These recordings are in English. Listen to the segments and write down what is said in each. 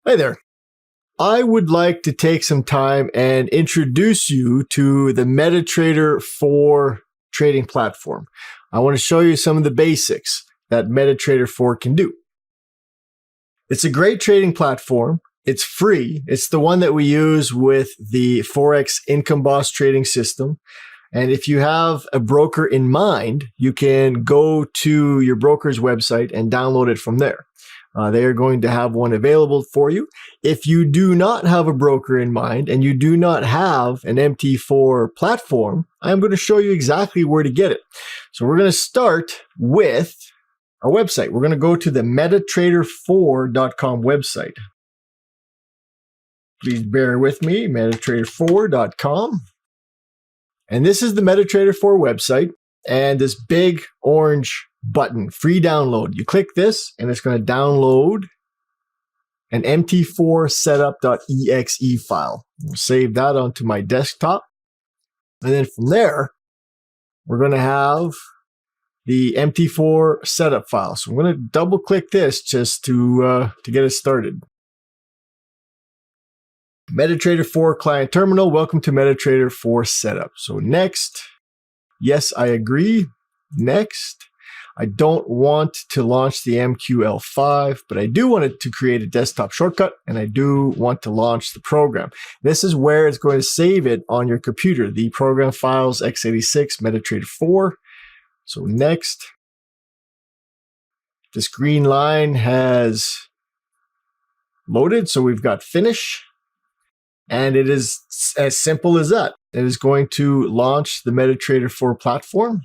Hi there. I would like to take some time and introduce you to the MetaTrader 4 trading platform. I want to show you some of the basics that MetaTrader 4 can do. It's a great trading platform. It's free. It's the one that we use with the Forex Income Boss trading system. And if you have a broker in mind, you can go to your broker's website and download it from there. They are going to have one available for you. If you do not have a broker in mind and you do not have an MT4 platform, I'm going to show you exactly where to get it. So we're going to start with our website. We're going to go to the metatrader4.com website. Please bear with me, metatrader4.com. And this is the MetaTrader 4 website, and this big orange button, free download. You click this, and it's going to download an MT4 setup.exe file. I'll save that onto my desktop. And then from there, we're going to have the MT4 setup file. So I'm going to double click this just to get it started. MetaTrader 4 client terminal. Welcome to MetaTrader 4 setup. So next, yes, I agree. Next, I don't want to launch the MQL5, but I do want it to create a desktop shortcut, and I do want to launch the program. This is where it's going to save it on your computer, the program files x86 MetaTrader 4. So next, this green line has loaded, so we've got finish. And it is as simple as that. It is going to launch the MetaTrader 4 platform.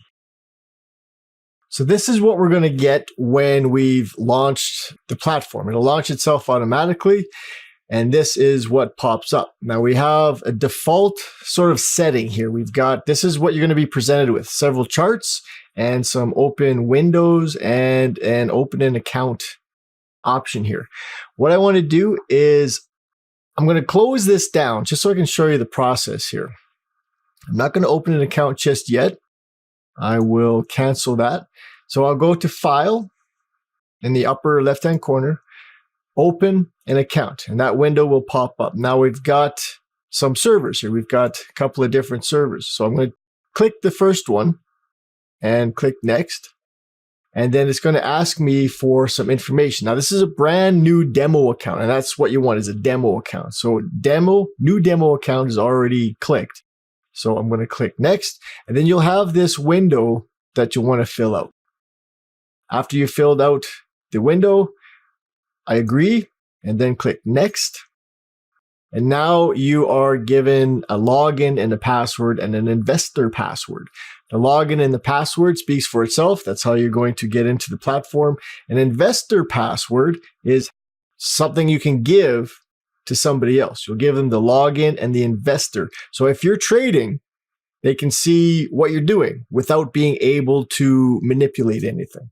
So this is what we're going to get when we've launched the platform. It'll launch itself automatically, and this is what pops up. Now we have a default sort of setting here. This is what you're going to be presented with: several charts and some open windows and an open an account option here. What I want to do is I'm going to close this down just so I can show you the process here. I'm not going to open an account just yet. I will cancel that. So I'll go to File in the upper left-hand corner, Open an Account, and that window will pop up. Now we've got some servers here. We've got a couple of different servers. So I'm going to click the first one and click Next. And then it's going to ask me for some information. Now, this is a brand new demo account, and that's what you want, is a demo account. So new demo account is already clicked. So I'm going to click Next, and then you'll have this window that you want to fill out. After you filled out the window, I agree, and then click Next. And now you are given a login and a password and an investor password. The login and the password speaks for itself. That's how you're going to get into the platform. An investor password is something you can give to somebody else. You'll give them the login and the investor. So if you're trading, they can see what you're doing without being able to manipulate anything.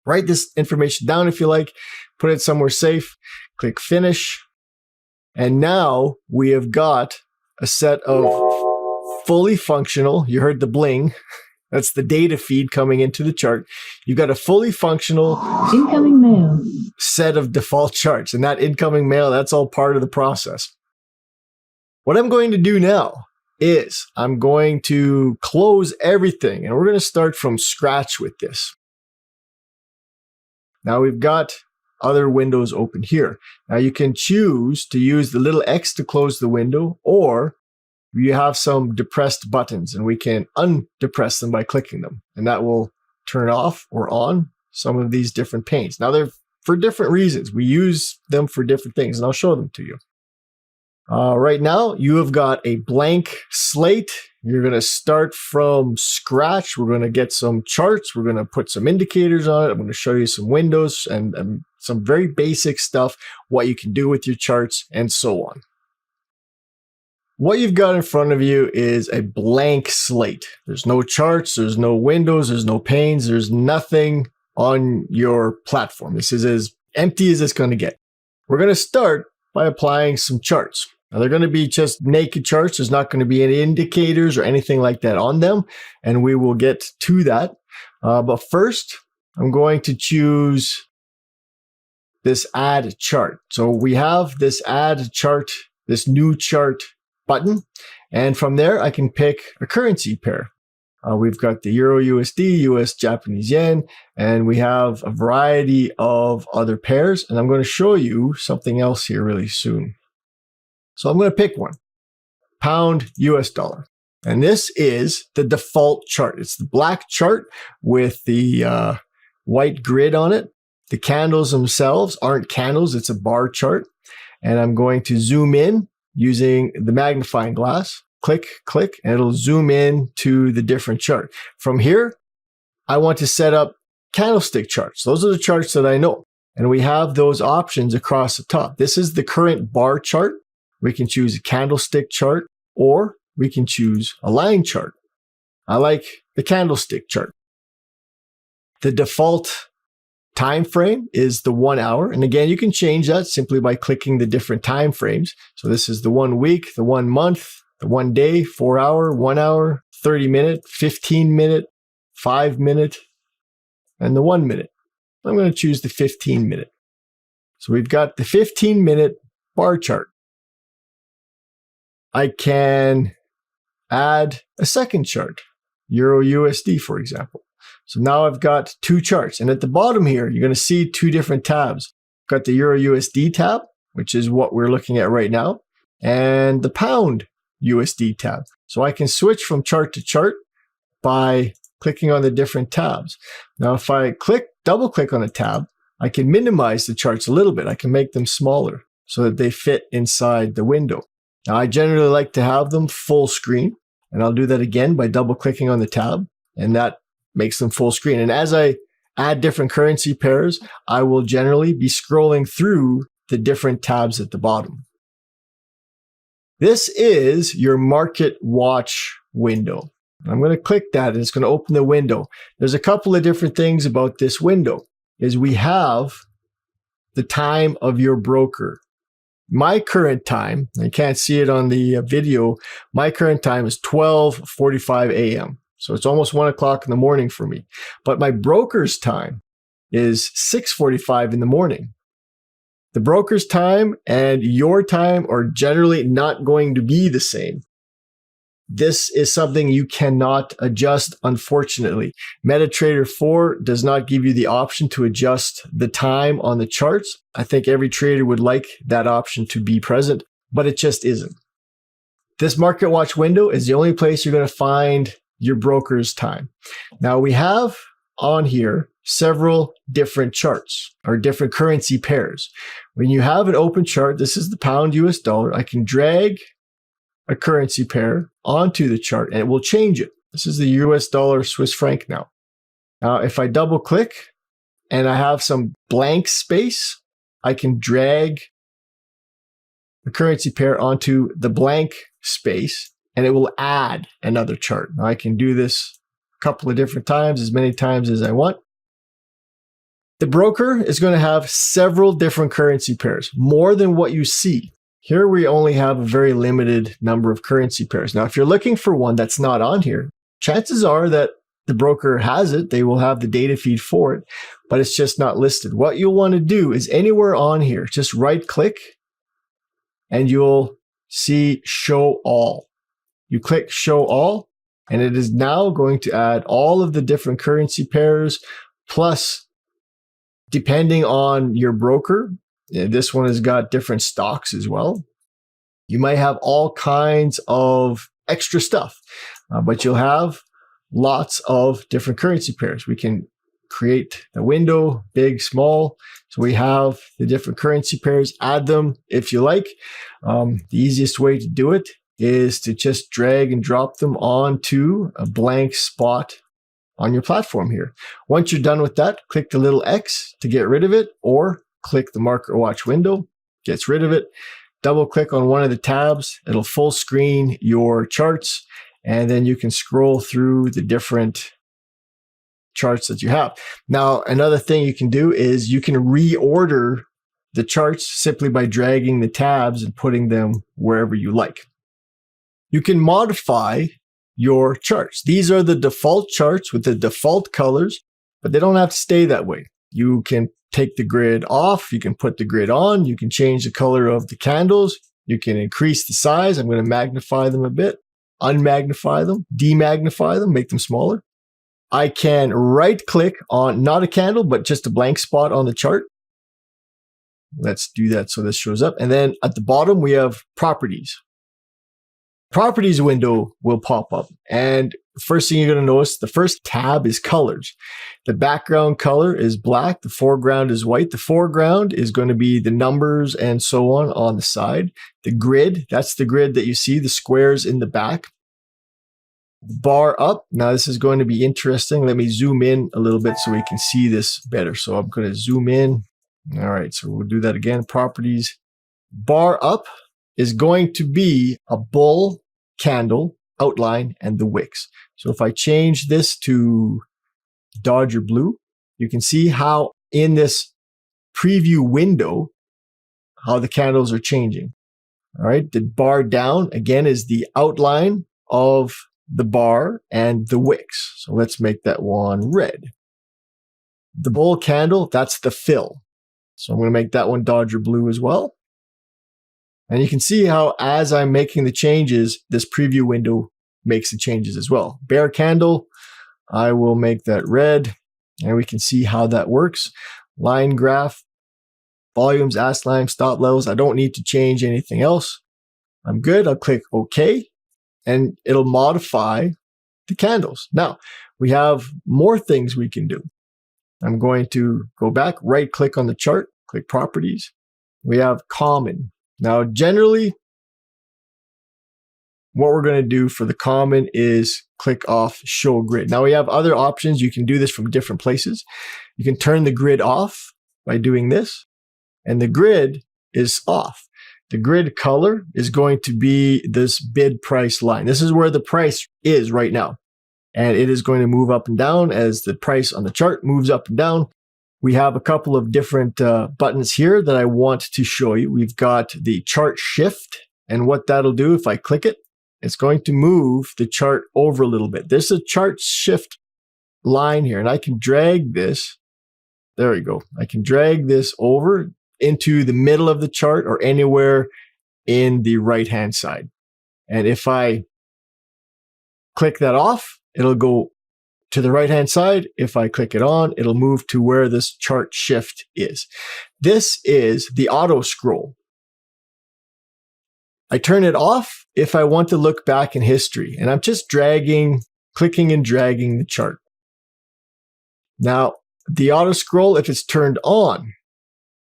Write this information down if you like. Put it somewhere safe. Click Finish. And now we have got a set of fully functional, you heard the bling, that's the data feed coming into the chart. You've got a fully functional incoming mail set of default charts, and that incoming mail, that's all part of the process. What I'm going to do now is I'm going to close everything, and we're going to start from scratch with this. Now we've got other windows open here. Now you can choose to use the little X to close the window, or you have some depressed buttons, and we can undepress them by clicking them, and that will turn off or on some of these different panes. Now they're for different reasons. We use them for different things, and I'll show them to you. Right now, you have got a blank slate. You're going to start from scratch. We're going to get some charts. We're going to put some indicators on it. I'm going to show you some windows and some very basic stuff, what you can do with your charts, and so on. What you've got in front of you is a blank slate. There's no charts, there's no windows, there's no panes, there's nothing on your platform. This is as empty as it's going to get. We're going to start by applying some charts. Now, they're going to be just naked charts. There's not going to be any indicators or anything like that on them, and we will get to that. But first, I'm going to choose this add chart. So we have this add chart, this new chart button. And from there, I can pick a currency pair. We've got the Euro USD, US Japanese Yen, and we have a variety of other pairs. And I'm going to show you something else here really soon. So I'm going to pick one, Pound US Dollar. And this is the default chart. It's the black chart with the white grid on it. The candles themselves aren't candles, it's a bar chart. And I'm going to zoom in using the magnifying glass. Click, click, and it'll zoom in to the different chart. From here, I want to set up candlestick charts. Those are the charts that I know. And we have those options across the top. This is the current bar chart. We can choose a candlestick chart, or we can choose a line chart. I like the candlestick chart. The default time frame is the 1 hour. And again, you can change that simply by clicking the different time frames. So this is the 1 week, the 1 month, the 1 day, 4 hour, 1 hour, 30 minute, 15 minute, 5 minute, and the 1 minute. I'm going to choose the 15 minute. So we've got the 15-minute bar chart. I can add a second chart, Euro USD, for example. So now I've got two charts. And at the bottom here, you're going to see two different tabs. I've got the Euro USD tab, which is what we're looking at right now, and the Pound USD tab. So I can switch from chart to chart by clicking on the different tabs. Now, if I double click on a tab, I can minimize the charts a little bit. I can make them smaller so that they fit inside the window. Now, I generally like to have them full screen, and I'll do that again by double clicking on the tab, and that makes them full screen. And as I add different currency pairs, I will generally be scrolling through the different tabs at the bottom. This is your Market Watch window. I'm going to click that and it's going to open the window. There's a couple of different things about this window. Is we have the time of your broker. My current time, I can't see it on the video, my current time is 12:45 a.m. So it's almost 1 o'clock in the morning for me. But my broker's time is 6:45 in the morning. The broker's time and your time are generally not going to be the same. This is something you cannot adjust, unfortunately. MetaTrader 4 does not give you the option to adjust the time on the charts. I think every trader would like that option to be present, but it just isn't. This Market Watch window is the only place you're going to find your broker's time. Now we have on here several different charts or different currency pairs. When you have an open chart, this is the Pound US Dollar. I can drag a currency pair onto the chart and it will change it. This is the US dollar Swiss franc now. Now, if I double click and I have some blank space, I can drag the currency pair onto the blank space and it will add another chart. Now, I can do this a couple of different times, as many times as I want. The broker is going to have several different currency pairs, more than what you see. Here we only have a very limited number of currency pairs. Now, if you're looking for one that's not on here, chances are that the broker has it. They will have the data feed for it, but it's just not listed. What you'll want to do is anywhere on here, just right click and you'll see show all. You click show all and it is now going to add all of the different currency pairs, plus depending on your broker, this one has got different stocks as well. You might have all kinds of extra stuff, but you'll have lots of different currency pairs. We can create the window, big, small. So we have the different currency pairs, add them if you like. The easiest way to do it is to just drag and drop them onto a blank spot on your platform here. Once you're done with that, click the little X to get rid of it, or click the Market Watch window, gets rid of it. Double click on one of the tabs. It'll full screen your charts, and then you can scroll through the different charts that you have. Now, another thing you can do is you can reorder the charts simply by dragging the tabs and putting them wherever you like. You can modify your charts. These are the default charts with the default colors, but they don't have to stay that way. You can take the grid off. You can put the grid on. You can change the color of the candles. You can increase the size. I'm going to magnify them a bit, unmagnify them, demagnify them, make them smaller. I can right click on not a candle, but just a blank spot on the chart. Let's do that so this shows up. And then at the bottom, we have properties. Properties window will pop up. And first thing you're going to notice, the first tab is colors. The background color is black. The foreground is white. The foreground is going to be the numbers and so on the side. The grid, that's the grid that you see, the squares in the back. The bar up. Now this is going to be interesting. Let me zoom in a little bit so we can see this better. So I'm going to zoom in. All right, so we'll do that again. Properties. Bar up is going to be a bull candle outline and the wicks. So if I change this to Dodger blue, you can see how in this preview window, how the candles are changing. All right, the bar down again is the outline of the bar and the wicks. So let's make that one red. The bull candle, that's the fill. So I'm going to make that one Dodger blue as well. And you can see how as I'm making the changes, this preview window makes the changes as well. Bear candle, I will make that red. And we can see how that works. Line graph, volumes, ask line, stop levels. I don't need to change anything else. I'm good. I'll click OK. And it'll modify the candles. Now, we have more things we can do. I'm going to go back, right click on the chart, click properties. We have common. Now, generally, what we're going to do for the common is click off show grid. Now we have other options. You can do this from different places. You can turn the grid off by doing this, and the grid is off. The grid color is going to be this bid price line. This is where the price is right now. And it is going to move up and down as the price on the chart moves up and down. We have a couple of different buttons here that I want to show you. We've got the chart shift, and what that'll do if I click it, it's going to move the chart over a little bit. There's a chart shift line here, and I can drag this. There we go. I can drag this over into the middle of the chart or anywhere in the right-hand side. And if I click that off, it'll go to the right-hand side. If I click it on, it'll move to where this chart shift is. This is the auto scroll. I turn it off if I want to look back in history, and I'm just clicking and dragging the chart. Now, the auto scroll, if it's turned on,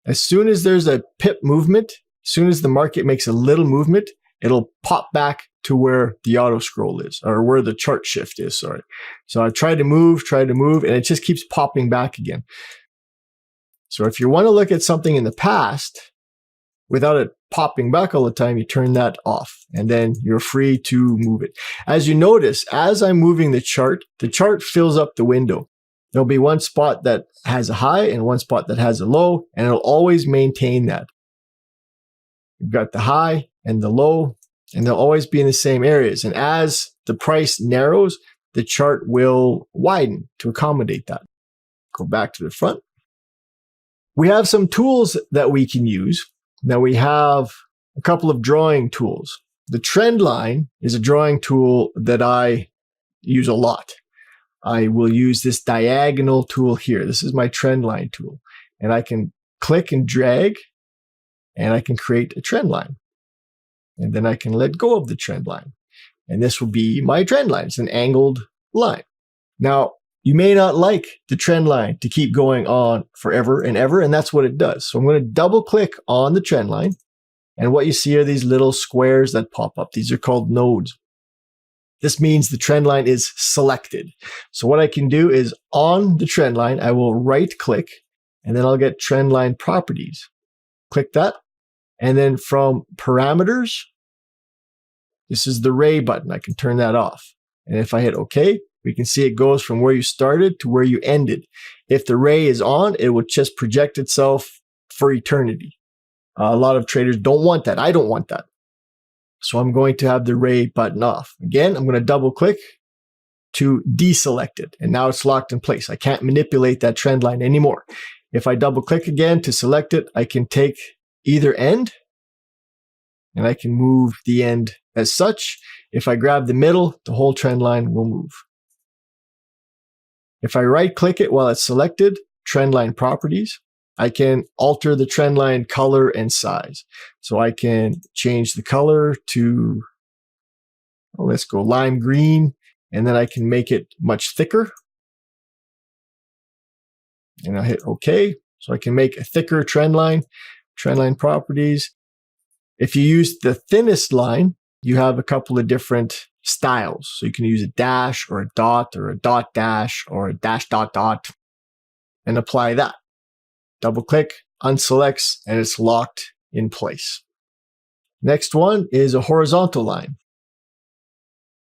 as soon as there's a pip movement, as soon as the market makes a little movement, it'll pop back to where the auto scroll is, or where the chart shift is, sorry. So I try to move, and it just keeps popping back again. So if you want to look at something in the past, without it popping back all the time, you turn that off, and then you're free to move it. As you notice, as I'm moving the chart fills up the window. There'll be one spot that has a high and one spot that has a low, and it'll always maintain that. You've got the high and the low, and they'll always be in the same areas. And as the price narrows, the chart will widen to accommodate that. Go back to the front. We have some tools that we can use. Now we have a couple of drawing tools. The trend line is a drawing tool that I use a lot. I will use this diagonal tool here. This is my trend line tool. And I can click and drag, and I can create a trend line. And then I can let go of the trend line. And this will be my trend line. It's an angled line. Now, you may not like the trend line to keep going on forever and ever, and that's what it does. So I'm going to double click on the trend line, and what you see are these little squares that pop up. These are called nodes. This means the trend line is selected. So what I can do is on the trend line, I will right click, and then I'll get trend line properties. Click that. And then from parameters, this is the ray button. I can turn that off. And if I hit OK, we can see it goes from where you started to where you ended. If the ray is on, it will just project itself for eternity. A lot of traders don't want that. I don't want that. So I'm going to have the ray button off. Again, I'm going to double click to deselect it. And now it's locked in place. I can't manipulate that trend line anymore. If I double click again to select it, I can take either end and I can move the end as such. If I grab the middle, the whole trend line will move. If I right click it while it's selected, trend line properties, I can alter the trend line color and size. So I can change the color to, let's go lime green, and then I can make it much thicker. And I'll hit OK. So I can make a thicker trend line properties. If you use the thinnest line, you have a couple of different styles. So you can use a dash or a dot dash or a dash dot dot and apply that. Double click, unselects, and it's locked in place. Next one is a horizontal line.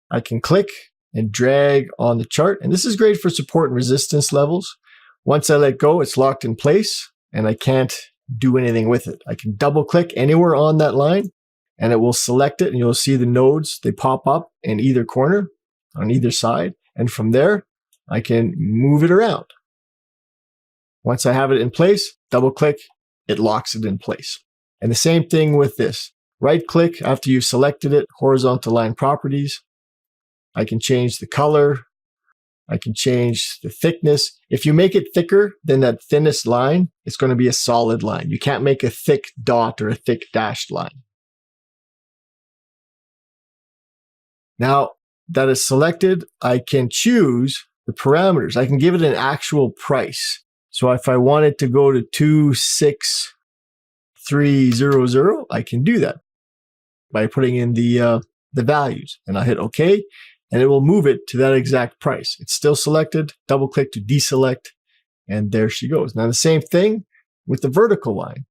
I can click and drag on the chart, and this is great for support and resistance levels. Once I let go, it's locked in place and I can't do anything with it. I can double click anywhere on that line and it will select it, and you'll see the nodes, they pop up in either corner on either side. And from there, I can move it around. Once I have it in place, double click, it locks it in place. And the same thing with this. Right click after you've selected it, horizontal line properties. I can change the color. I can change the thickness. If you make it thicker than that thinnest line, it's going to be a solid line. You can't make a thick dot or a thick dashed line. Now that it's selected, I can choose the parameters. I can give it an actual price. So if I wanted to go to 26300, I can do that by putting in the values, and I'll hit OK, and it will move it to that exact price. It's still selected. Double click to deselect, and there she goes. Now the same thing with the vertical line.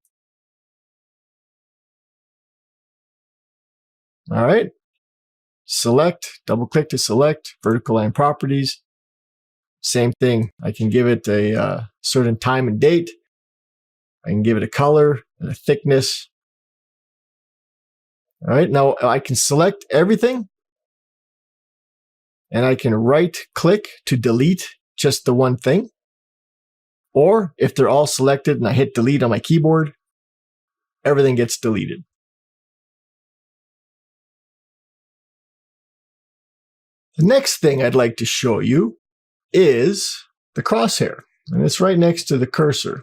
All right. Select, double click to select, vertical line properties. Same thing. I can give it a certain time and date. I can give it a color and a thickness. All right. Now I can select everything, and I can right click to delete just the one thing. Or if they're all selected and I hit delete on my keyboard, everything gets deleted. The next thing I'd like to show you is the crosshair, and it's right next to the cursor.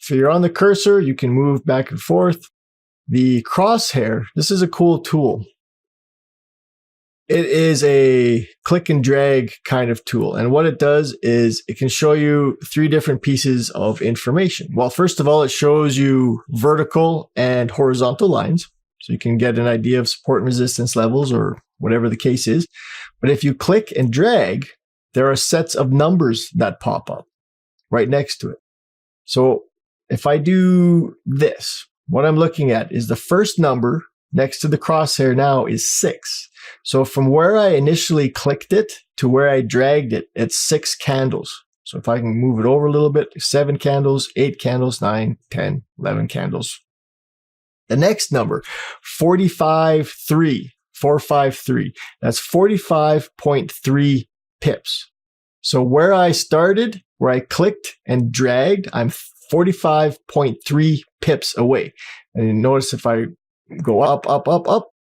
If you're on the cursor, you can move back and forth. The crosshair, this is a cool tool. It is a click and drag kind of tool, and what it does is it can show you 3 different pieces of information. Well, first of all, it shows you vertical and horizontal lines, so you can get an idea of support and resistance levels or whatever the case is. But if you click and drag, there are sets of numbers that pop up right next to it. So if I do this, what I'm looking at is the first number next to the crosshair now is 6. So from where I initially clicked it to where I dragged it, it's 6 candles. So if I can move it over a little bit, 7 candles, 8 candles, 9, 10, 11 candles. The next number, 453. That's 45.3 pips. So where I started, where I clicked and dragged, I'm 45.3 pips away. And you notice if I go up,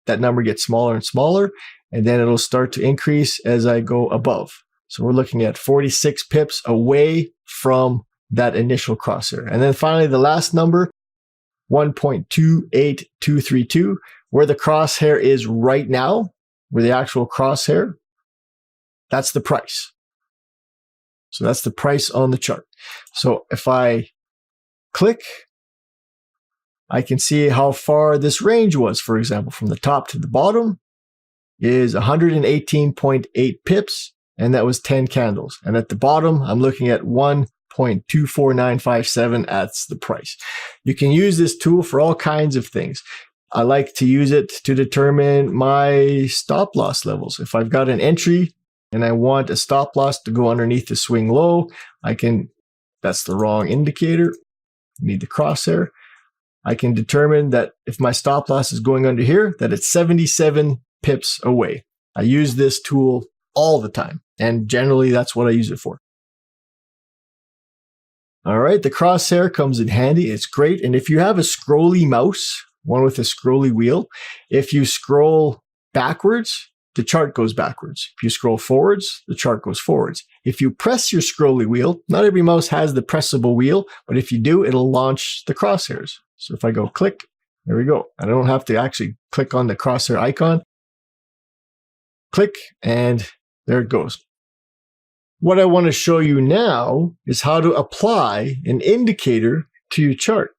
that number gets smaller and smaller, and then it'll start to increase as I go above. So we're looking at 46 pips away from that initial crosshair. And then finally, the last number, 1.28232, where the crosshair is right now, where the actual crosshair, that's the price. So that's the price on the chart. So if I click, I can see how far this range was. For example, from the top to the bottom is 118.8 pips, and that was 10 candles. And at the bottom, I'm looking at 1.24957. That's the price. You can use this tool for all kinds of things. I like to use it to determine my stop loss levels. If I've got an entry and I want a stop loss to go underneath the swing low, I can, that's the wrong indicator. Need the crosshair. I can determine that if my stop loss is going under here, that it's 77 pips away. I use this tool all the time, and generally that's what I use it for. All right, the crosshair comes in handy. It's great. And if you have a scrolly mouse, one with a scrolly wheel, if you scroll backwards, the chart goes backwards. If you scroll forwards, the chart goes forwards. If you press your scrolly wheel, not every mouse has the pressable wheel, but if you do, it'll launch the crosshairs. So if I go click, there we go. I don't have to actually click on the crosshair icon. Click, and there it goes. What I want to show you now is how to apply an indicator to your chart.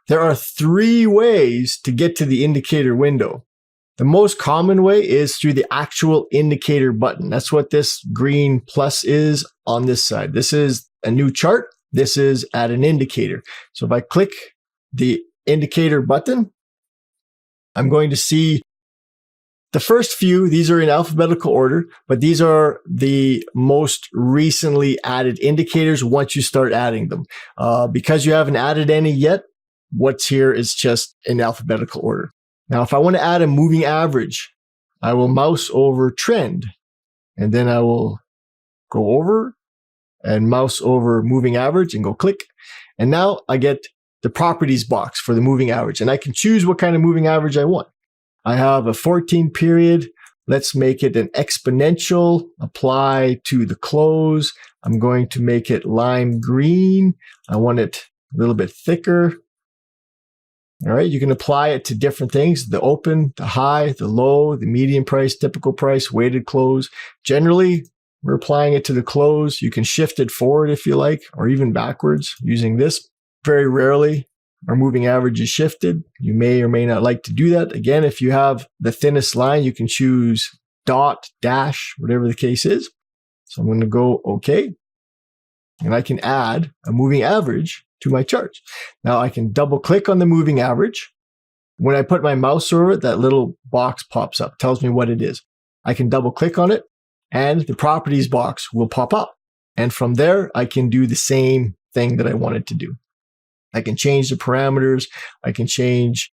There are 3 ways to get to the indicator window. The most common way is through the actual indicator button. That's what this green plus is on this side. This is a new chart. This is add an indicator. So if I click the indicator button, I'm going to see the first few. These are in alphabetical order, but these are the most recently added indicators once you start adding them. Because you haven't added any yet, what's here is just in alphabetical order. Now, if I want to add a moving average, I will mouse over trend, and then I will go over and mouse over moving average and go click. And now I get the properties box for the moving average, and I can choose what kind of moving average I want. I have a 14 period. Let's make it an exponential, apply to the close. I'm going to make it lime green. I want it a little bit thicker. All right, you can apply it to different things: the open, the high, the low, the median price, typical price, weighted close. Generally, we're applying it to the close. You can shift it forward if you like, or even backwards using this. Very rarely our moving average is shifted. You may or may not like to do that. Again, if you have the thinnest line, you can choose dot, dash, whatever the case is. So I'm going to go OK. And I can add a moving average to my charts. Now I can double click on the moving average. When I put my mouse over it, that little box pops up, tells me what it is. I can double click on it and the properties box will pop up. And from there, I can do the same thing that I wanted to do. I can change the parameters. I can change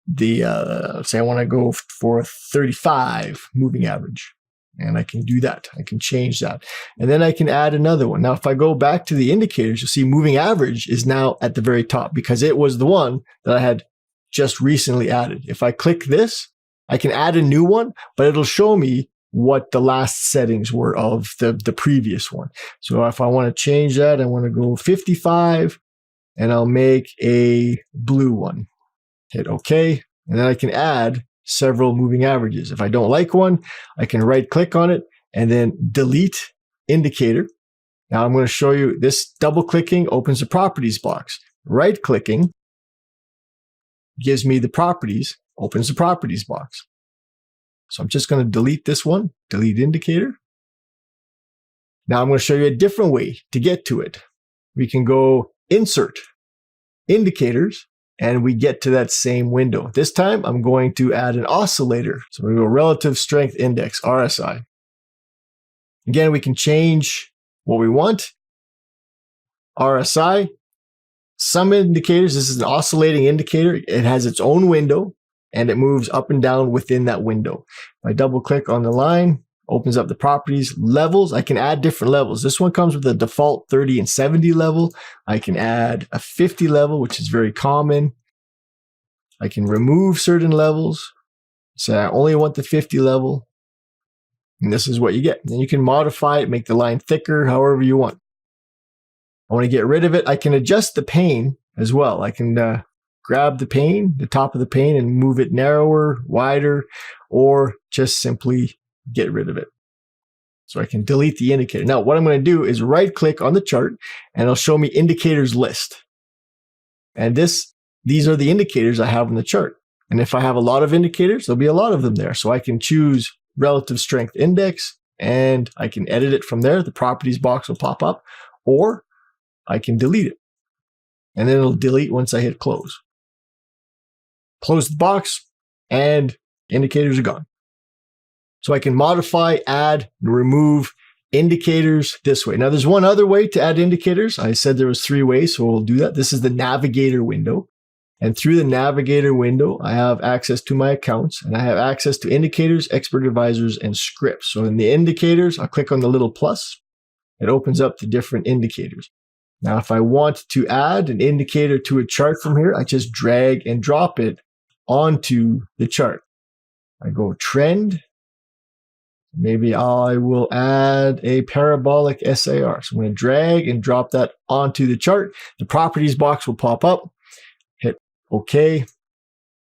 the, say I want to go for a 35 moving average. And I can do that. I can change that. And then I can add another one. Now, if I go back to the indicators, you'll see moving average is now at the very top because it was the one that I had just recently added. If I click this, I can add a new one, but it'll show me what the last settings were of the previous one. So if I want to change that, I want to go 55 and I'll make a blue one. Hit OK. And then I can add several moving averages. If I don't like one, I can right click on it and then delete indicator. Now I'm going to show you this. Double clicking opens the properties box. Right clicking gives me the properties, opens the properties box. So I'm just going to delete this one, delete indicator. Now I'm going to show you a different way to get to it. We can go insert indicators, and we get to that same window. This time, I'm going to add an oscillator. So we go relative strength index, RSI. Again, we can change what we want. RSI. Some indicators, this is an oscillating indicator. It has its own window, and it moves up and down within that window. If I double click on the line, opens up the properties. Levels, I can add different levels. This one comes with a default 30 and 70 level. I can add a 50 level, which is very common. I can remove certain levels. So I only want the 50 level. And this is what you get. Then you can modify it, make the line thicker, however you want. I want to get rid of it. I can adjust the pane as well. I can grab the pane, the top of the pane, and move it narrower, wider, or just simply get rid of it. So I can delete the indicator. Now, what I'm going to do is right click on the chart and it'll show me indicators list. And these are the indicators I have in the chart. And if I have a lot of indicators, there'll be a lot of them there. So I can choose relative strength index and I can edit it from there. The properties box will pop up, or I can delete it. And then it'll delete once I hit close. Close the box and indicators are gone. So I can modify, add, and remove indicators this way. Now there's one other way to add indicators. I said there was 3 ways, so we'll do that. This is the navigator window. And through the navigator window, I have access to my accounts, and I have access to indicators, expert advisors, and scripts. So in the indicators, I'll click on the little plus. It opens up the different indicators. Now, if I want to add an indicator to a chart from here, I just drag and drop it onto the chart. I go trend. Maybe I will add a parabolic SAR. So I'm going to drag and drop that onto the chart. The properties box will pop up. Hit OK.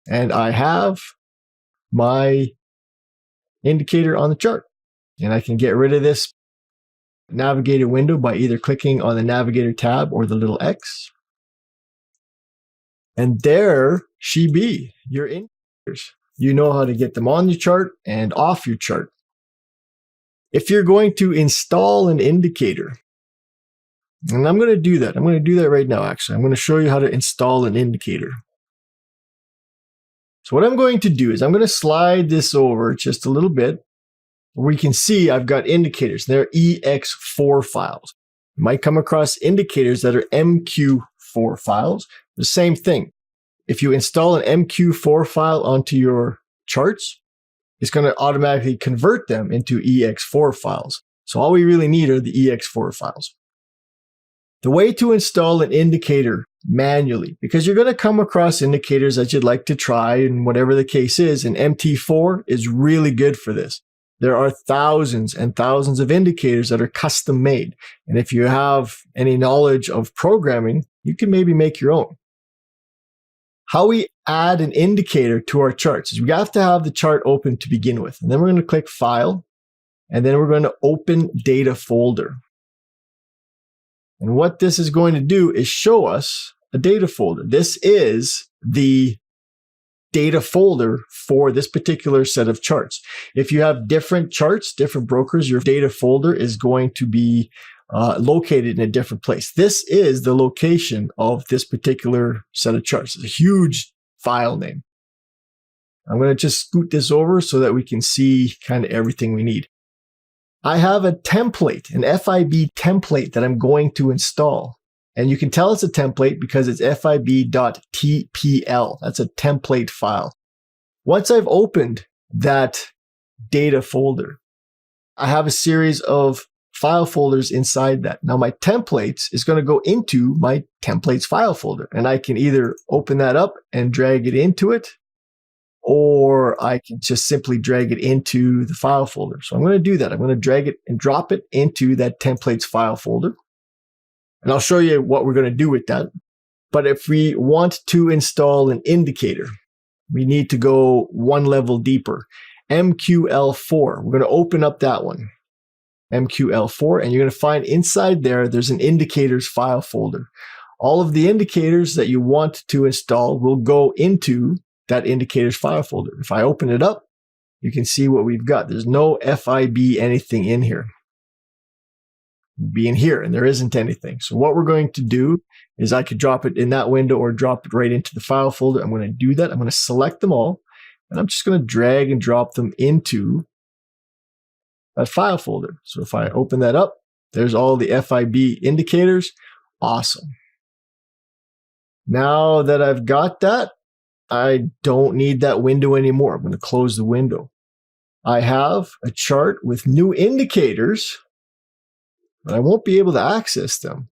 And I have my indicator on the chart. And I can get rid of this navigator window by either clicking on the navigator tab or the little X. And there she be, your indicators. You know how to get them on your chart and off your chart. If you're going to install an indicator, and I'm going to do that. I'm going to do that right now, actually. I'm going to show you how to install an indicator. So what I'm going to do is I'm going to slide this over just a little bit. We can see I've got indicators. They're EX4 files. You might come across indicators that are MQ4 files. The same thing. If you install an MQ4 file onto your charts, it's going to automatically convert them into EX4 files. So all we really need are the EX4 files. The way to install an indicator manually, because you're going to come across indicators that you'd like to try, and whatever the case is, and MT4 is really good for this. There are thousands and thousands of indicators that are custom made. And if you have any knowledge of programming, you can maybe make your own. How we add an indicator to our charts is we have to have the chart open to begin with. And then we're going to click File, and then we're going to open Data Folder. And what this is going to do is show us a data folder. This is the data folder for this particular set of charts. If you have different charts, different brokers, your data folder is going to be located in a different place. This is the location of this particular set of charts. It's a huge file name. I'm going to just scoot this over so that we can see kind of everything we need. I have a template, an FIB template that I'm going to install. And you can tell it's a template because it's fib.tpl. That's a template file. Once I've opened that data folder, I have a series of file folders inside that. Now my templates is going to go into my templates file folder, and I can either open that up and drag it into it, or I can just simply drag it into the file folder. So I'm going to do that. I'm going to drag it and drop it into that templates file folder. And I'll show you what we're going to do with that. But if we want to install an indicator, we need to go one level deeper. MQL4, we're going to open up that one. MQL4, and you're going to find inside there, there's an indicators file folder. All of the indicators that you want to install will go into that indicators file folder. If I open it up, you can see what we've got. There's no FIB anything in here. Be in here, and there isn't anything. So what we're going to do is I could drop it in that window or drop it right into the file folder. I'm going to do that. I'm going to select them all, and I'm just going to drag and drop them into that file folder. So if I open that up, there's all the FIB indicators. Awesome. Now that I've got that, I don't need that window anymore. I'm going to close the window. I have a chart with new indicators, but I won't be able to access them.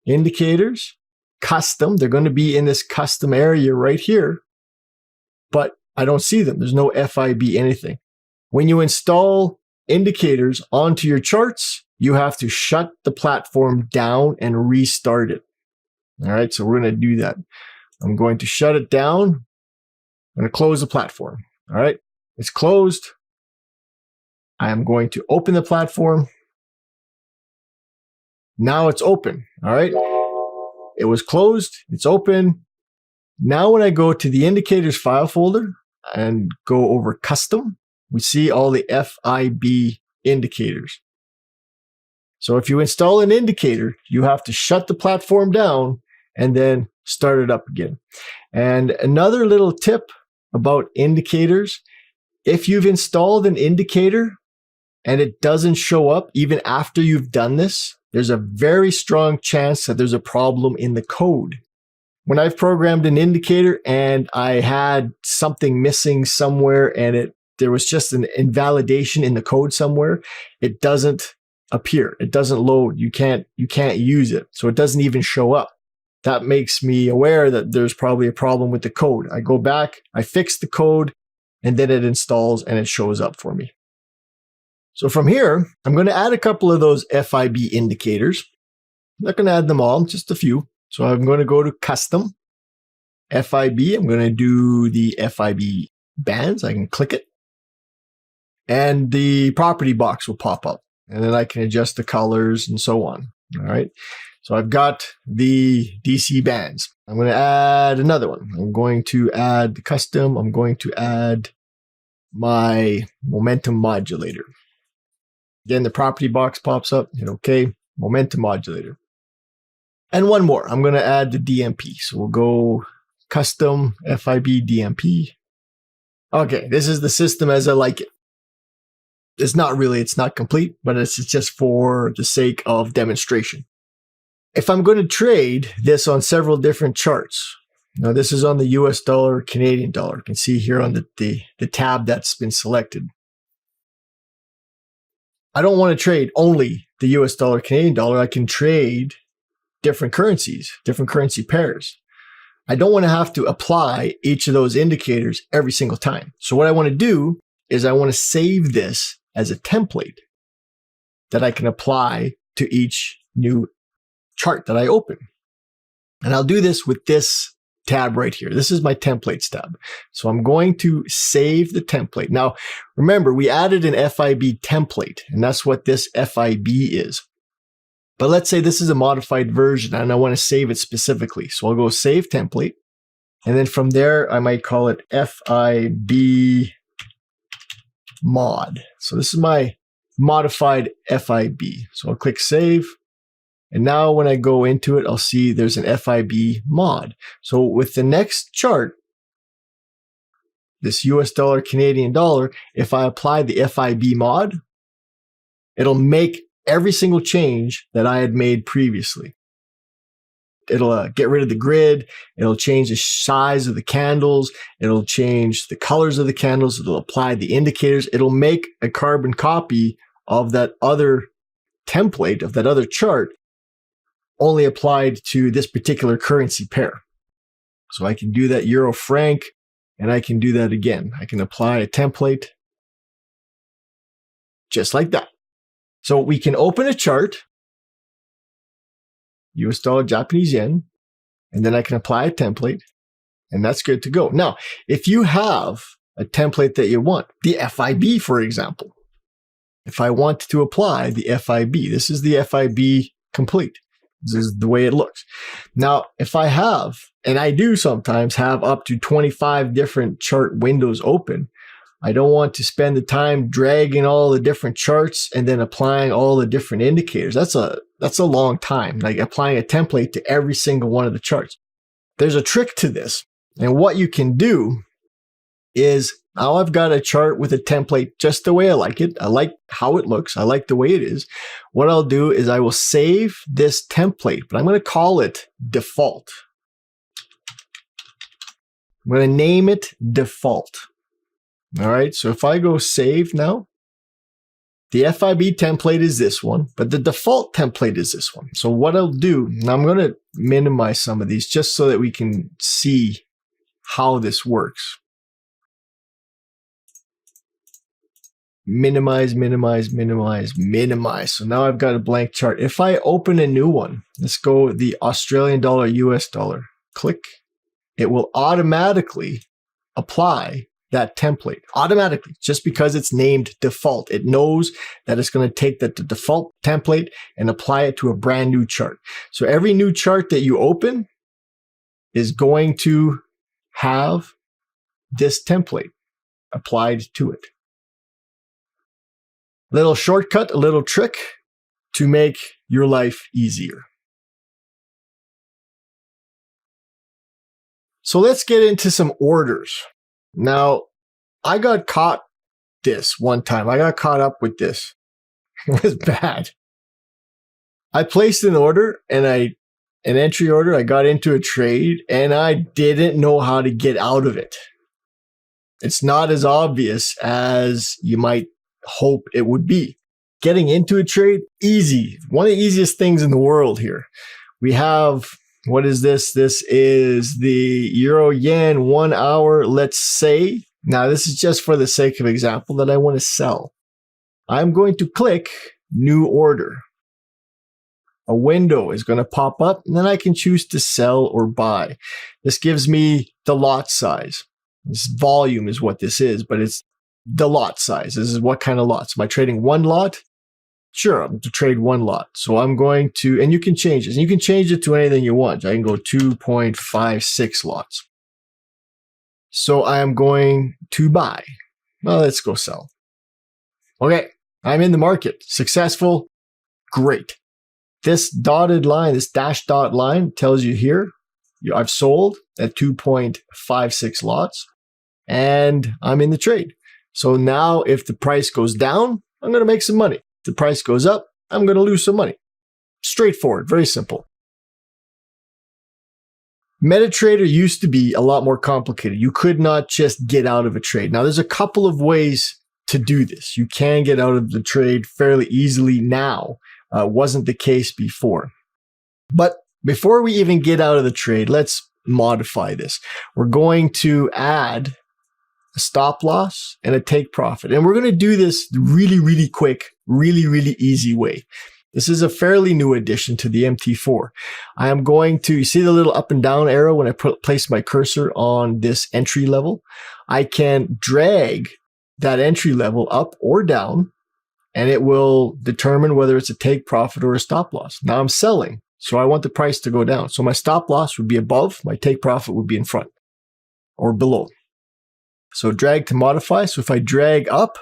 Indicators, custom, they're going to be in this custom area right here, but I don't see them. There's no FIB anything. When you install indicators onto your charts, you have to shut the platform down and restart it. All right, so we're going to do that. I'm going to shut it down. I'm going to close the platform. All right, it's closed. I am going to open the platform. Now it's open. All right, it was closed. It's open. Now when I go to the indicators file folder and go over custom, we see all the FIB indicators. So if you install an indicator, you have to shut the platform down and then start it up again. And another little tip about indicators, if you've installed an indicator and it doesn't show up even after you've done this, there's a very strong chance that there's a problem in the code. When I've programmed an indicator and I had something missing somewhere and there was just an invalidation in the code somewhere, it doesn't appear. It doesn't load. You can't use it. So it doesn't even show up. That makes me aware that there's probably a problem with the code. I go back, I fix the code, and then it installs and it shows up for me. So from here, I'm going to add a couple of those FIB indicators. I'm not going to add them all, just a few. So I'm going to go to Custom, FIB. I'm going to do the FIB bands. I can click it. And the property box will pop up. And then I can adjust the colors and so on. All right. So I've got the DC bands. I'm going to add another one. I'm going to add the custom. I'm going to add my momentum modulator. Again, the property box pops up. Hit OK. Momentum modulator. And one more. I'm going to add the DMP. So we'll go custom FIB DMP. Okay, this is the system as I like it. It's not complete, but it's just for the sake of demonstration. If I'm going to trade this on several different charts, now this is on the US dollar, Canadian dollar. You can see here on the tab that's been selected. I don't want to trade only the US dollar, Canadian dollar. I can trade different currencies, different currency pairs. I don't want to have to apply each of those indicators every single time. So what I want to do is I want to save this as a template that I can apply to each new chart that I open. And I'll do this with this tab right here. This is my templates tab. So I'm going to save the template. Now, remember, we added an FIB template, and that's what this FIB is. But let's say this is a modified version and I want to save it specifically. So I'll go save template. And then from there, I might call it FIB mod. So this is my modified FIB. So I'll click save. And now when I go into it, I'll see there's an FIB mod. So with the next chart, this US dollar, Canadian dollar, if I apply the FIB mod, it'll make every single change that I had made previously. It'll get rid of the grid. It'll change the size of the candles. It'll change the colors of the candles. It'll apply the indicators. It'll make a carbon copy of that other template, of that other chart, only applied to this particular currency pair. So I can do that euro franc, and I can do that again. I can apply a template just like that. So we can open a chart, US dollar, Japanese yen, and then I can apply a template, and that's good to go. Now, if you have a template that you want, the FIB, for example, if I want to apply the FIB, this is the FIB complete. This is the way it looks. Now, if I have, and I do sometimes have up to 25 different chart windows open, I don't want to spend the time dragging all the different charts and then applying all the different indicators. That's a long time, like applying a template to every single one of the charts. There's a trick to this. And what you can do is, now I've got a chart with a template just the way I like it. I like how it looks. I like the way it is. What I'll do is I will save this template, but I'm going to call it default. I'm going to name it default. All right, so if I go save now, the FIB template is this one, but the default template is this one. So what I'll do, now I'm going to minimize some of these just so that we can see how this works. Minimize, minimize, minimize, minimize. So now I've got a blank chart. If I open a new one, let's go the Australian dollar, US dollar, click, it will automatically apply that template automatically, just because it's named default. It knows that it's going to take the default template and apply it to a brand new chart. So every new chart that you open is going to have this template applied to it. Little shortcut, a little trick to make your life easier. So let's get into some orders. Now, I got caught this one time. I got caught up with this. It was bad. I placed an order and an entry order. I got into a trade and I didn't know how to get out of it. It's not as obvious as you might hope it would be. getting into a trade, easy. One of the easiest things in the world here. We have, what is this? This is the Euro Yen 1 hour, let's say. Now, this is just for the sake of example that I want to sell. I'm going to click New Order. A window is going to pop up, and then I can choose to sell or buy. This gives me the lot size. This volume is what this is, but it's the lot size. This is what kind of lots. Am I trading one lot? Sure, I'm to trade one lot. So I'm going to, and you can change this. And you can change it to anything you want. I can go 2.56 lots. So I am going to buy. Well, let's go sell. Okay, I'm in the market. Successful. Great. This dotted line, this dash dot line tells you here, I've sold at 2.56 lots and I'm in the trade. So now if the price goes down, I'm going to make some money. If the price goes up, I'm going to lose some money. Straightforward, very simple. MetaTrader used to be a lot more complicated. You could not just get out of a trade. Now there's a couple of ways to do this. You can get out of the trade fairly easily now. Wasn't the case before. But before we even get out of the trade, let's modify this. We're going to add a stop loss and a take profit. And we're going to do this really, really quick, really, really easy way. This is a fairly new addition to the MT4. I am going to, you see the little up and down arrow when I place my cursor on this entry level? I can drag that entry level up or down, and it will determine whether it's a take profit or a stop loss. Now I'm selling, so I want the price to go down. So my stop loss would be above, my take profit would be in front or below. So drag to modify. So if I drag up,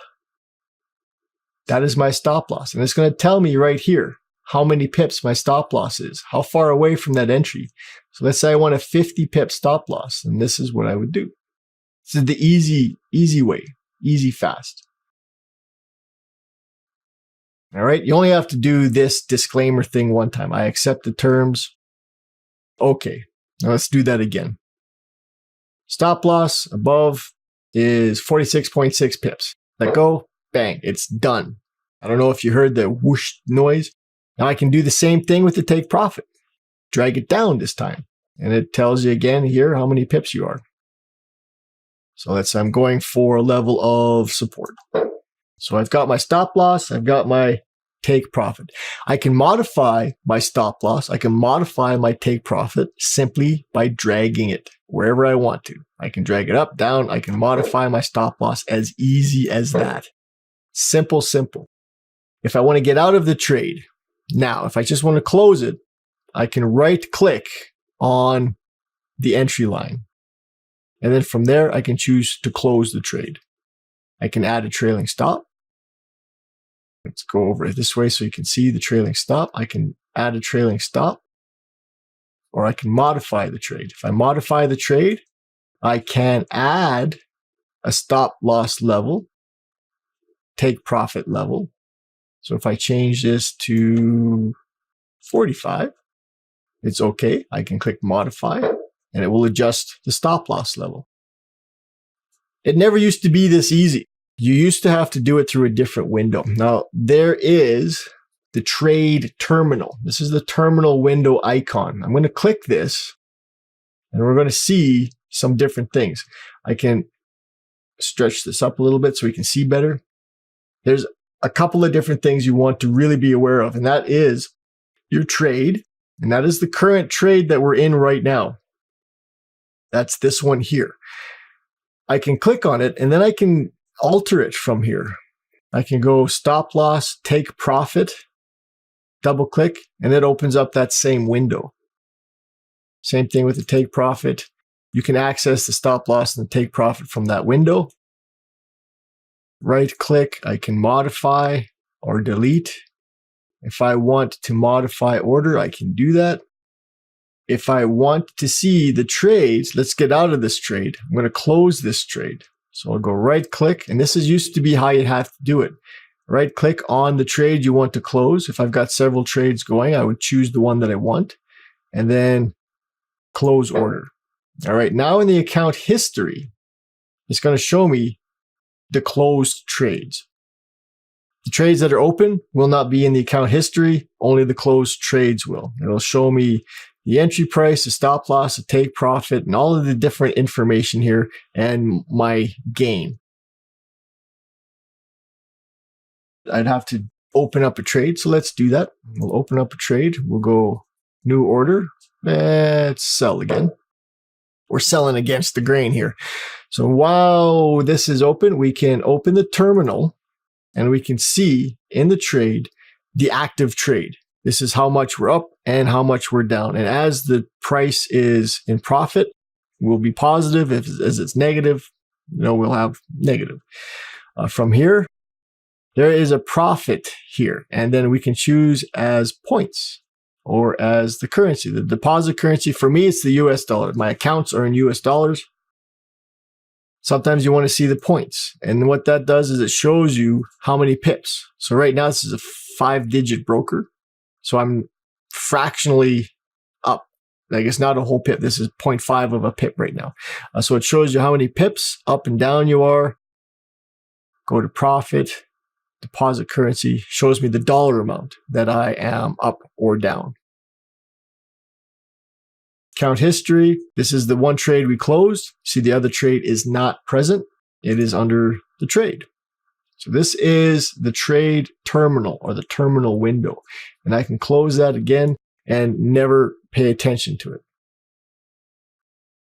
that is my stop loss. And it's going to tell me right here how many pips my stop loss is, how far away from that entry. So let's say I want a 50 pip stop loss, and this is what I would do. This is the easy way, easy, fast. All right, you only have to do this disclaimer thing one time. I accept the terms. Okay, now let's do that again. Stop loss above is 46.6 pips. Let go, bang, it's done. I don't know if you heard the whoosh noise. Now I can do the same thing with the take profit. Drag it down this time, and it tells you again here how many pips you are. So I'm going for a level of support. So I've got my stop loss, I've got my take profit. I can modify my stop loss, I can modify my take profit simply by dragging it wherever I want to. I can drag it up, down, I can modify my stop loss as easy as that. Simple, simple. If I want to get out of the trade, now, if I just want to close it, I can right click on the entry line. And then from there, I can choose to close the trade. I can add a trailing stop. Let's go over it this way so you can see the trailing stop. I can add a trailing stop, or I can modify the trade. If I modify the trade, I can add a stop loss level, take profit level. So if I change this to 45, it's okay. I can click modify, and it will adjust the stop loss level. It never used to be this easy. You used to have to do it through a different window. Now, there is the trade terminal. This is the terminal window icon. I'm going to click this, and we're going to see some different things. I can stretch this up a little bit so we can see better. There's a couple of different things you want to really be aware of, and that is your trade, and that is the current trade that we're in right now. That's this one here. I can click on it, and then I can alter it from here. I can go stop loss, take profit, double click, and it opens up that same window. Same thing with the take profit. You can access the stop loss and the take profit from that window. Right click, I can modify or delete. If I want to modify order, I can do that. If I want to see the trades, let's get out of this trade. I'm going to close this trade. So I'll go right click, and this is used to be how you have to do it. Right click on the trade you want to close. If I've got several trades going, I would choose the one that I want, and then close order. All right, now in the account history, it's going to show me the closed trades. The trades that are open will not be in the account history. Only the closed trades will. It'll show me the entry price, the stop loss, the take profit, and all of the different information here and my gain. I'd have to open up a trade. So let's do that. We'll open up a trade. We'll go new order. Let's sell again. We're selling against the grain here. So while this is open, we can open the terminal and we can see in the trade the active trade. This is how much we're up and how much we're down. And as the price is in profit, we'll be positive. As it's negative, we'll have negative. From here, there is a profit here. And then we can choose as points or as the currency. The deposit currency, for me, it's the US dollar. My accounts are in US dollars. Sometimes you want to see the points. And what that does is it shows you how many pips. So right now, this is a 5-digit broker. So I'm fractionally up. Like it's not a whole pip. This is 0.5 of a pip right now. So it shows you how many pips up and down you are. Go to profit, deposit currency, shows me the dollar amount that I am up or down. Account history. This is the one trade we closed. See, the other trade is not present. It is under the trade. So this is the trade terminal or the terminal window. And I can close that again and never pay attention to it.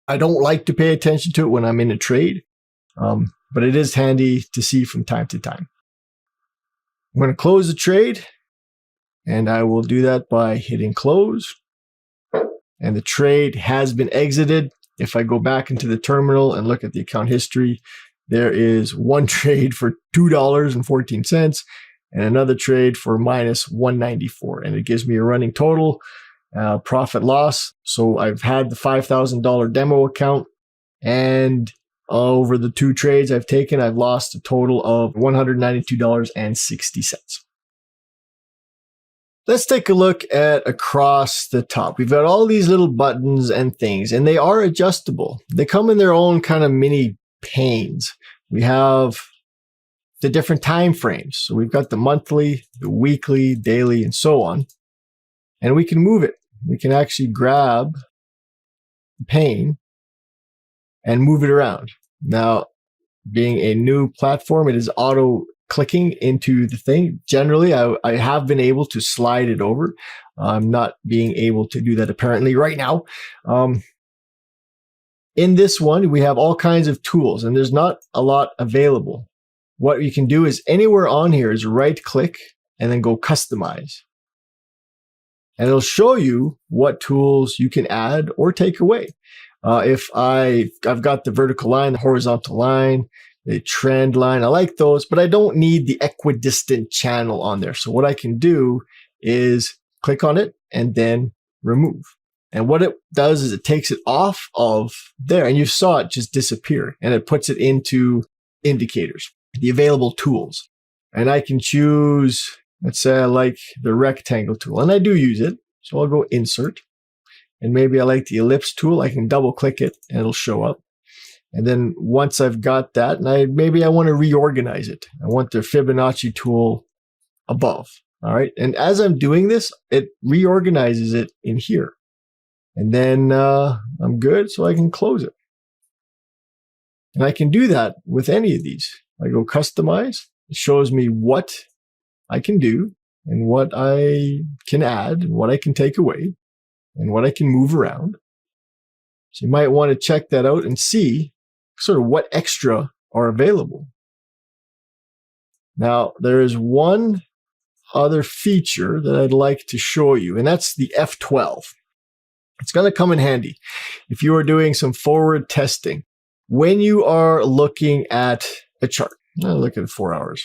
I don't like to pay attention to it when I'm in a trade, but it is handy to see from time to time. I'm going to close the trade, and I will do that by hitting close. And the trade has been exited. If I go back into the terminal and look at the account history, there is one trade for $2.14 and another trade for minus $1.94. And it gives me a running total, profit loss. So I've had the $5,000 demo account, and over the 2 trades I've taken, I've lost a total of $192.60. Let's take a look at across the top. We've got all these little buttons and things, and they are adjustable. They come in their own kind of mini panes. We have the different time frames. So we've got the monthly, the weekly, daily, and so on. And we can move it. We can actually grab the pane and move it around. Now, being a new platform, it is auto clicking into the thing. Generally, I have been able to slide it over. I'm not being able to do that apparently right now. In this one, we have all kinds of tools, and there's not a lot available. What you can do is anywhere on here is right click and then go customize. And it'll show you what tools you can add or take away. If I've got the vertical line, the horizontal line, the trend line, I like those, but I don't need the equidistant channel on there. So what I can do is click on it and then remove. And what it does is it takes it off of there, and you saw it just disappear, and it puts it into indicators, the available tools. And I can choose, let's say I like the rectangle tool, and I do use it. So I'll go insert, and maybe I like the ellipse tool. I can double click it and it'll show up. And then once I've got that, and maybe I want to reorganize it. I want the Fibonacci tool above. All right. And as I'm doing this, it reorganizes it in here. And then I'm good, so I can close it. And I can do that with any of these. I go customize. It shows me what I can do and what I can add and what I can take away and what I can move around. So you might want to check that out and see sort of what extra are available. Now, there is one other feature that I'd like to show you, and that's the F12. It's going to come in handy if you are doing some forward testing. When you are looking at a chart, I'll look at 4 hours.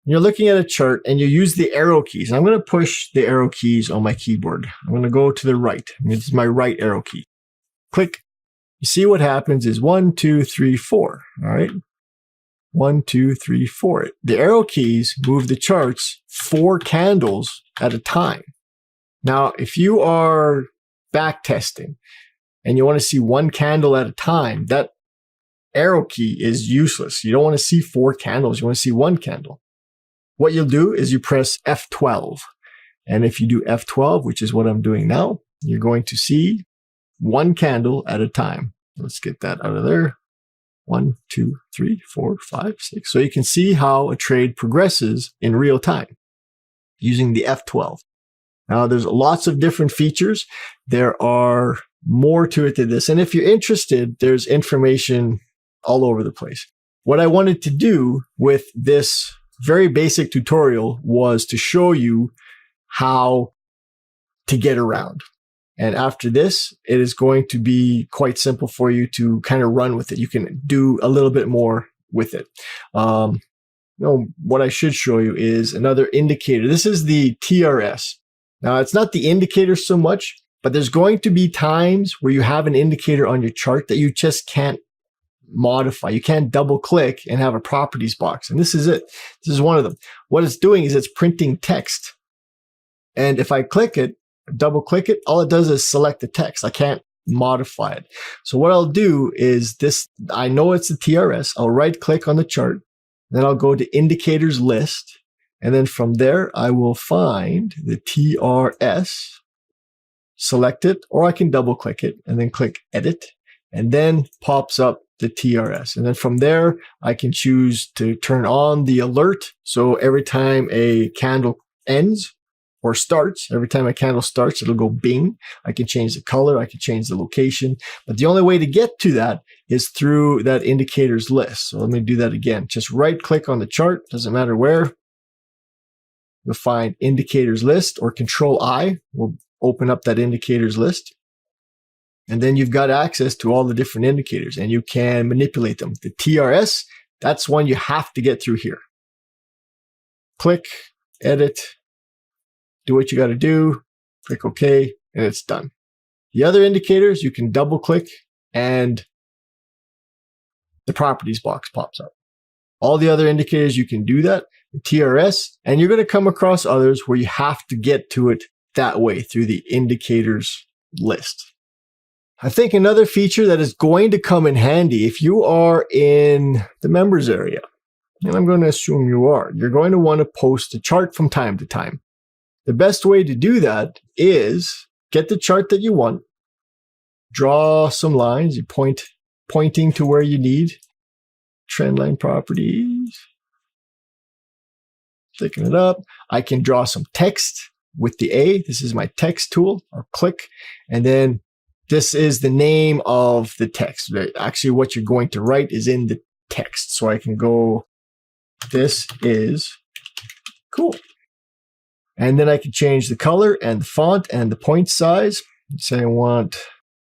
You're looking at a chart and you use the arrow keys. And I'm going to push the arrow keys on my keyboard. I'm going to go to the right. This is my right arrow key. Click. You see what happens is 1, 2, 3, 4. All right. 1, 2, 3, 4. The arrow keys move the charts 4 candles at a time. Now, if you are back testing and you want to see 1 candle at a time, that arrow key is useless. You don't want to see 4 candles. You want to see 1 candle. What you'll do is you press F12. And if you do F12, which is what I'm doing now, you're going to see 1 candle at a time. Let's get that out of there. 1, 2, 3, 4, 5, 6. So you can see how a trade progresses in real time using the F12. Now, there's lots of different features. There are more to it than this. And if you're interested, there's information all over the place. What I wanted to do with this very basic tutorial was to show you how to get around. And after this, it is going to be quite simple for you to kind of run with it. You can do a little bit more with it. What I should show you is another indicator. This is the TRS. Now, it's not the indicator so much, but there's going to be times where you have an indicator on your chart that you just can't modify. You can't double click and have a properties box. And this is it. This is one of them. What it's doing is it's printing text. And if I click it, double click it, all it does is select the text. I can't modify it. So what I'll do is this, I know it's the TRS. I'll right click on the chart. Then I'll go to indicators list. And then from there, I will find the TRS, select it, or I can double click it and then click edit. And then pops up the TRS. And then from there, I can choose to turn on the alert. So every time a candle ends or starts, every time a candle starts, it'll go bing. I can change the color. I can change the location. But the only way to get to that is through that indicators list. So let me do that again. Just right click on the chart. Doesn't matter where. You'll find indicators list, or Control I will open up that indicators list. And then you've got access to all the different indicators and you can manipulate them. The TRS, that's one you have to get through here. Click, edit, do what you got to do, click OK, and it's done. The other indicators, you can double click and the properties box pops up. All the other indicators, you can do that. The TRS, and you're going to come across others where you have to get to it that way through the indicators list. I think another feature that is going to come in handy if you are in the members area, and I'm going to assume you are, you're going to want to post a chart from time to time. The best way to do that is get the chart that you want, draw some lines, you pointing to where you need, trendline properties, thicken it up. I can draw some text with the A. This is my text tool. I'll click, and then this is the name of the text. Actually, what you're going to write is in the text. So I can go, this is cool. And then I can change the color and the font and the point size. Say I want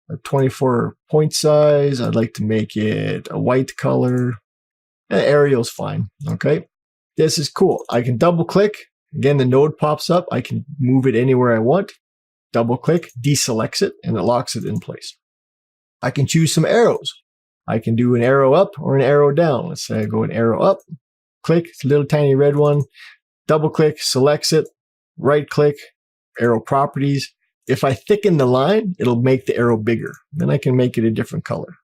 a 24 point size. I'd like to make it a white color. Arial's fine. Okay. This is cool. I can double click. Again, the node pops up. I can move it anywhere I want. Double click, deselects it, and it locks it in place. I can choose some arrows. I can do an arrow up or an arrow down. Let's say I go an arrow up, click, it's a little tiny red one, double click, selects it, right click, arrow properties. If I thicken the line, it'll make the arrow bigger. Then I can make it a different color.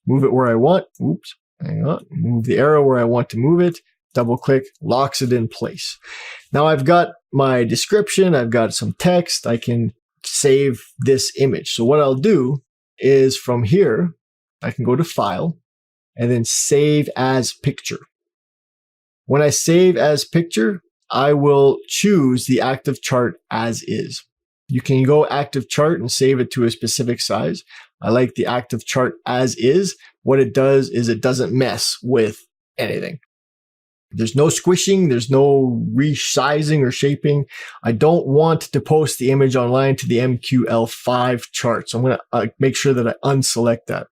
Move it where I want. Oops, hang on. Move the arrow where I want to move it. Double click, locks it in place. Now I've got my description. I've got some text. I can save this image. So what I'll do is from here, I can go to File and then Save as Picture. When I save as picture, I will choose the active chart as is. You can go active chart and save it to a specific size. I like the active chart as is. What it does is it doesn't mess with anything. There's no squishing. There's no resizing or shaping. I don't want to post the image online to the MQL5 chart. So I'm going to make sure that I unselect that.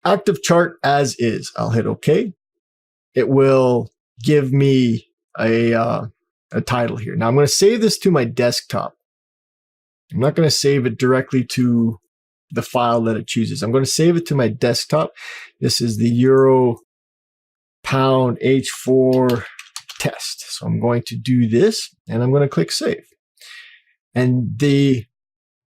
Active chart as is. I'll hit OK. It will give me a title here. Now I'm going to save this to my desktop. I'm not going to save it directly to the file that it chooses. I'm going to save it to my desktop. This is the Euro Pound H4 test. So I'm going to do this and I'm going to click save. And the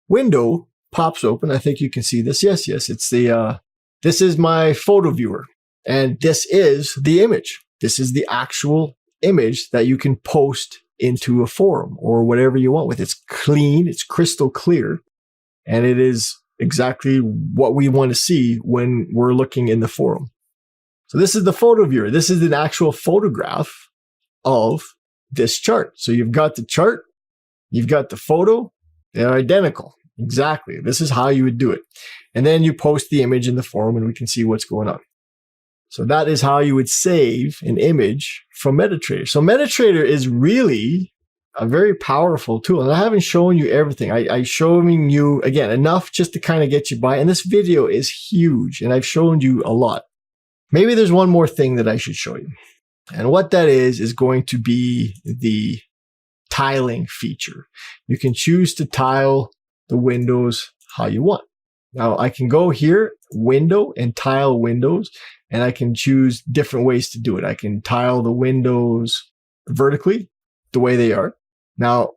window pops open. I think you can see this. Yes, it's the, this is my photo viewer. And this is the image. This is the actual image that you can post into a forum or whatever you want with. It's clean, it's crystal clear, and it is exactly what we want to see when we're looking in the forum. So this is the photo viewer. This is an actual photograph of this chart. So you've got the chart, you've got the photo, they're identical. Exactly. This is how you would do it. And then you post the image in the forum and we can see what's going on. So that is how you would save an image from MetaTrader. So MetaTrader is really a very powerful tool. And I haven't shown you everything. I'm showing you, again, enough just to kind of get you by. And this video is huge, and I've shown you a lot. Maybe there's one more thing that I should show you. And what that is going to be the tiling feature. You can choose to tile the windows how you want. Now I can go here, window, and tile windows, and I can choose different ways to do it. I can tile the windows vertically, the way they are. Now,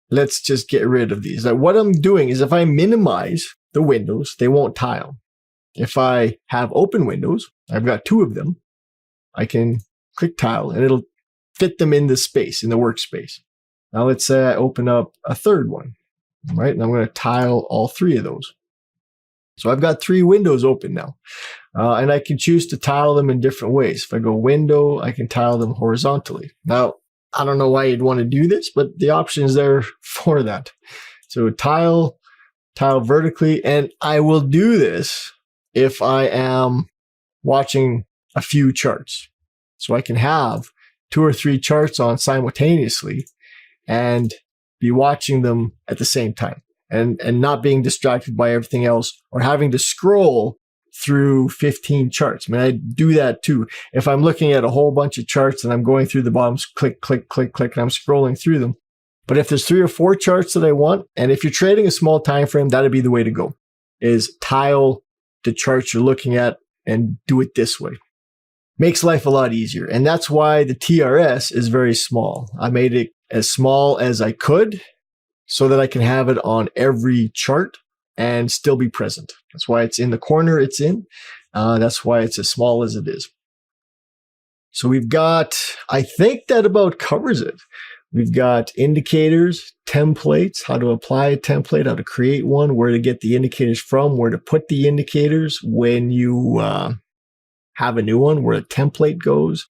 let's just get rid of these. What I'm doing is if I minimize the windows, they won't tile. If I have open windows, I've got 2 of them, I can click tile and it'll fit them in the space, in the workspace. Now let's say I open up a 3rd one, right? And I'm going to tile all 3 of those. So I've got 3 windows open now. And I can choose to tile them in different ways. If I go window, I can tile them horizontally. Now, I don't know why you'd want to do this, but the option is there for that. So tile vertically, and I will do this if I am watching a few charts. So I can have 2 or 3 charts on simultaneously and be watching them at the same time and not being distracted by everything else or having to scroll through 15 charts. I mean, I do that too. If I'm looking at a whole bunch of charts and I'm going through the bottoms, click, click, click, click, and I'm scrolling through them. But if there's 3 or 4 charts that I want, and if you're trading a small time frame, that'd be the way to go, is tile the charts you're looking at and do it this way. Makes life a lot easier. And that's why the TRS is very small. I made it as small as I could so that I can have it on every chart and still be present. That's why it's in the corner it's in. That's why it's as small as it is. So we've got, I think that about covers it. We've got indicators, templates, how to apply a template, how to create one, where to get the indicators from, where to put the indicators when you have a new one, where a template goes,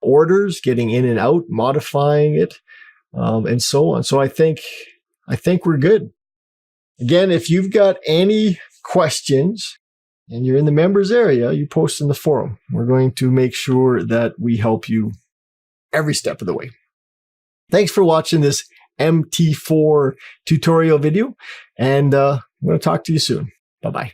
orders, getting in and out, modifying it, and so on. So I think we're good. Again, if you've got any questions and you're in the members area, you post in the forum. We're going to make sure that we help you every step of the way. Thanks for watching this MT4 tutorial video, and I'm going to talk to you soon. Bye-bye.